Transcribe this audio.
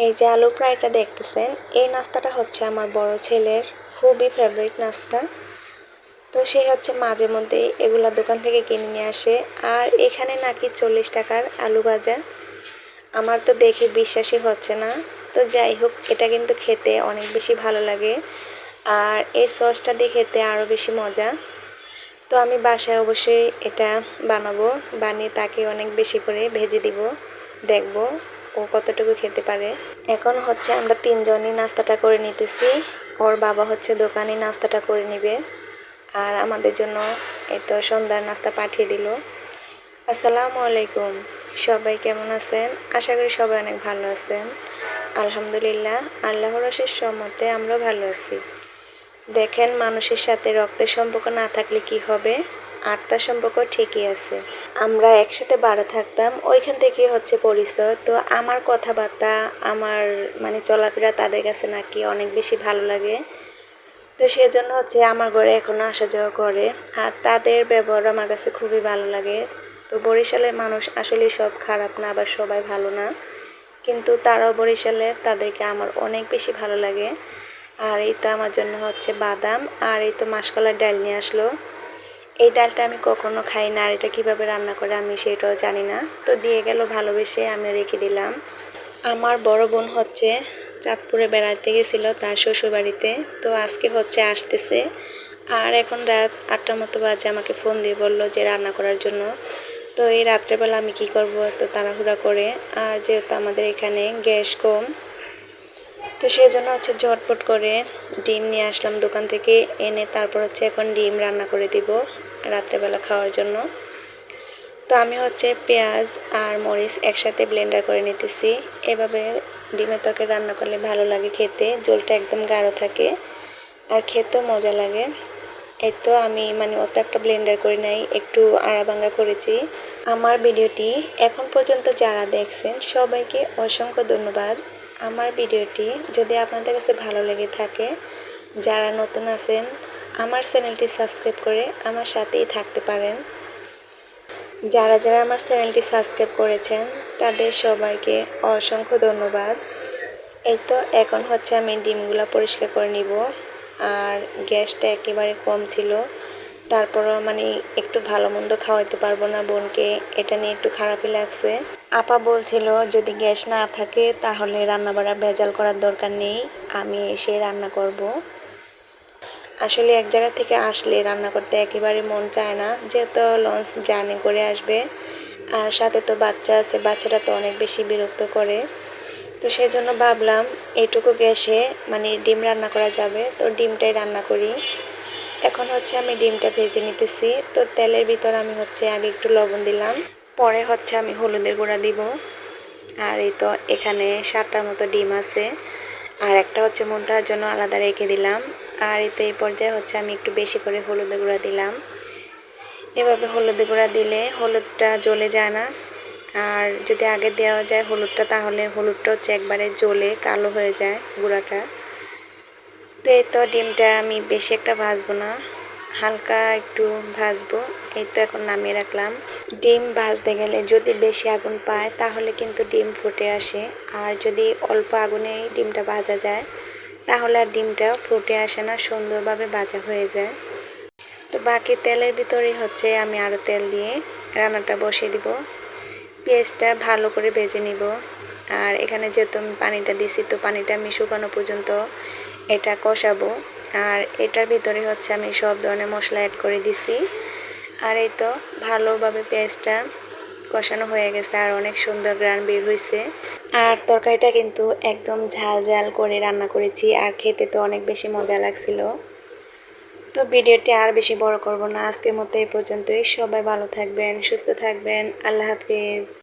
এই যে আলু ফ্রাইটা দেখতেছেন, এই নাস্তাটা হচ্ছে আমার বড় ছেলের খুবই ফেভারিট নাস্তা। তো সে হচ্ছে মাঝে মধ্যেই এগুলা দোকান থেকে কিনে নিয়ে আসে। আর এখানে নাকি 40 টাকার আলু ভাজা। আমার তো দেখে বিশ্বাসই হচ্ছে না। তো যাই হোক, এটা কিন্তু খেতে অনেক বেশি ভালো লাগে। আর এই সসটা দিয়ে খেতে আরও বেশি মজা। তো আমি বাসায় অবশ্যই এটা বানাবো, বানিয়ে তাকে অনেক বেশি করে ভেজে দিব, দেখব ও কতটুকু খেতে পারে। এখন হচ্ছে আমরা তিনজনই নাস্তাটা করে নিতেছি। ওর বাবা হচ্ছে দোকানে নাস্তাটা করে নিবে, আর আমাদের জন্য এই তো সন্ধ্যার নাস্তা পাঠিয়ে দিল। আসসালামু আলাইকুম, সবাই কেমন আছেন? আশা করি সবাই অনেক ভালো আছেন। আলহামদুলিল্লাহ, আল্লাহর অশেষ রহমতে আমরা ভালো আছি। দেখেন, মানুষের সাথে রক্তের সম্পর্ক না থাকলে কি হবে, আত্মার সম্পর্ক ঠিকই আছে। আমরা একসাথে বাড়া থাকতাম, ওইখান থেকে হচ্ছে পরিচয়। তো আমার কথাবার্তা, আমার মানে চলাফেরা তাদের কাছে নাকি অনেক বেশি ভালো লাগে। তো সেজন্য হচ্ছে আমার ঘরে এখনও আসা যাওয়া করে, আর তাদের ব্যবহার আমার কাছে খুবই ভালো লাগে। তো বরিশালের মানুষ আসলে সব খারাপ না, আবার সবাই ভালো না, কিন্তু তারাও বরিশালের, তাদেরকে আমার অনেক বেশি ভালো লাগে। আর এই তো আমার জন্য হচ্ছে বাদাম, আর এই তো মাসকলার ডাল নিয়ে আসলো। এই ডালটা আমি কখনো খাই না, আর এটা কীভাবে রান্না করে আমি সেটাও জানি না। তো দিয়ে গেল ভালোবেসে, আমি রেখে দিলাম। আমার বড় বোন হচ্ছে চাঁদপুরে বেড়াতে গেছিলো তার শ্বশুরবাড়িতে। তো আজকে হচ্ছে আসতেছে। আর এখন রাত 8টার মতো বাজে, আমাকে ফোন দিয়ে বললো যে রান্না করার জন্য। তো এই রাত্রেবেলা আমি কি করব, তো তাড়াহুড়া করে। আর যেহেতু আমাদের এখানে গ্যাস কম, তো সেই জন্য হচ্ছে ঝটপট করে ডিম নিয়ে আসলাম দোকান থেকে, এনে তারপর হচ্ছে এখন ডিম রান্না করে দিব রাত্রেবেলা খাওয়ার জন্য। তো আমি হচ্ছে পেঁয়াজ আর মরিচ একসাথে ব্লেন্ডার করে নিতেছি। এভাবে ডিমের তরকারি রান্না করলে ভালো লাগে খেতে, ঝোলটা একদম গাঢ় থাকে আর খেতেও মজা লাগে। এই তো আমি মানে অত একটা ব্লেন্ডার করি নাই, একটু আড়াভাঙ্গা করেছি। আমার ভিডিওটি এখন পর্যন্ত যারা দেখছেন সবাইকে অসংখ্য ধন্যবাদ। আমার ভিডিওটি যদি আপনাদের কাছে ভালো লেগে থাকে, যারা নতুন আছেন আমার চ্যানেলটি সাবস্ক্রাইব করে আমার সাথেই থাকতে পারেন। যারা যারা আমার চ্যানেলটি সাবস্ক্রাইব করেছেন তাদের সবাইকে অসংখ্য ধন্যবাদ। এই তো এখন হচ্ছে আমি ডিমগুলো পরিষ্কার করে নিব। আর গ্যাসটা একেবারে কম ছিল, তারপরও মানে একটু ভালো মন্দ খাওয়াইতে পারবো না বোনকে, এটা নিয়ে একটু খারাপই লাগছে। আপা বলছিল যদি গ্যাস না থাকে তাহলে রান্নাবাড়া ভেজাল করার দরকার নেই, আমি এসে রান্না করব। আসলে এক জায়গা থেকে আসলে রান্না করতে একেবারে মন চায় না, যেহেতু লঞ্চ জার্নি করে আসবে, আর সাথে তো বাচ্চা আছে, বাচ্চাটা তো অনেক বেশি বিরক্ত করে। তো সেই জন্য ভাবলাম এইটুকু গ্যাসে মানে ডিম রান্না করা যাবে, তো ডিমটাই রান্না করি। এখন হচ্ছে আমি ডিমটা ভেজে নিতেছি। তো তেলের ভিতর আমি হচ্ছে আগে একটু লবণ দিলাম, পরে হচ্ছে আমি হলুদের গুঁড়া দিব। আর এই তো এখানে 7টার মতো ডিম আছে, আর একটা হচ্ছে মুনতাহার জন্য আলাদা রেখে দিলাম। আর এই তো এই পর্যায়ে হচ্ছে আমি একটু বেশি করে হলুদের গুঁড়া দিলাম। এভাবে হলুদের গুঁড়া দিলে হলুদটা জ্বলে যায় না, আর যদি আগে দেওয়া যায় হলুদটা তাহলে হলুদটা হচ্ছে একবারে জ্বলে কালো হয়ে যায় গুঁড়াটা। তো এই তো ডিমটা আমি বেশি একটা ভাজবো না, হালকা একটু ভাজবো। এই তো এখন নামিয়ে রাখলাম। ডিম ভাজতে গেলে যদি বেশি আগুন পায় তাহলে কিন্তু ডিম ফুটে আসে, আর যদি অল্প আগুনেই ডিমটা ভাজা যায় তাহলে আর ডিমটা ফুটে আসে না, সুন্দরভাবে ভাজা হয়ে যায়। তো বাকি তেলের ভিতরেই হচ্ছে আমি আরও তেল দিয়ে রান্নাটা বসিয়ে দিব। পেঁয়াজটা ভালো করে ভেজে নিব। আর এখানে যেহেতু আমি পানিটা দিছি, তো পানিটা আমি শুকানো পর্যন্ত এটা কষাবো। আর এটার ভিতরে হচ্ছে আমি সব ধরনের মশলা অ্যাড করে দিছি। আর এই তো ভালোভাবে পেঁয়াজটা কষানো হয়ে গেছে, আর অনেক সুন্দর গ্রান বের হয়েছে। আর তরকারিটা কিন্তু একদম ঝাল ঝাল করে রান্না করেছি, আর খেতে তো অনেক বেশি মজা লাগছিল। তো ভিডিওটি আর বেশি বড় করব না, আজকের মতো এই পর্যন্তই। সবাই ভালো থাকবেন, সুস্থ থাকবেন, আল্লাহ হাফিজ।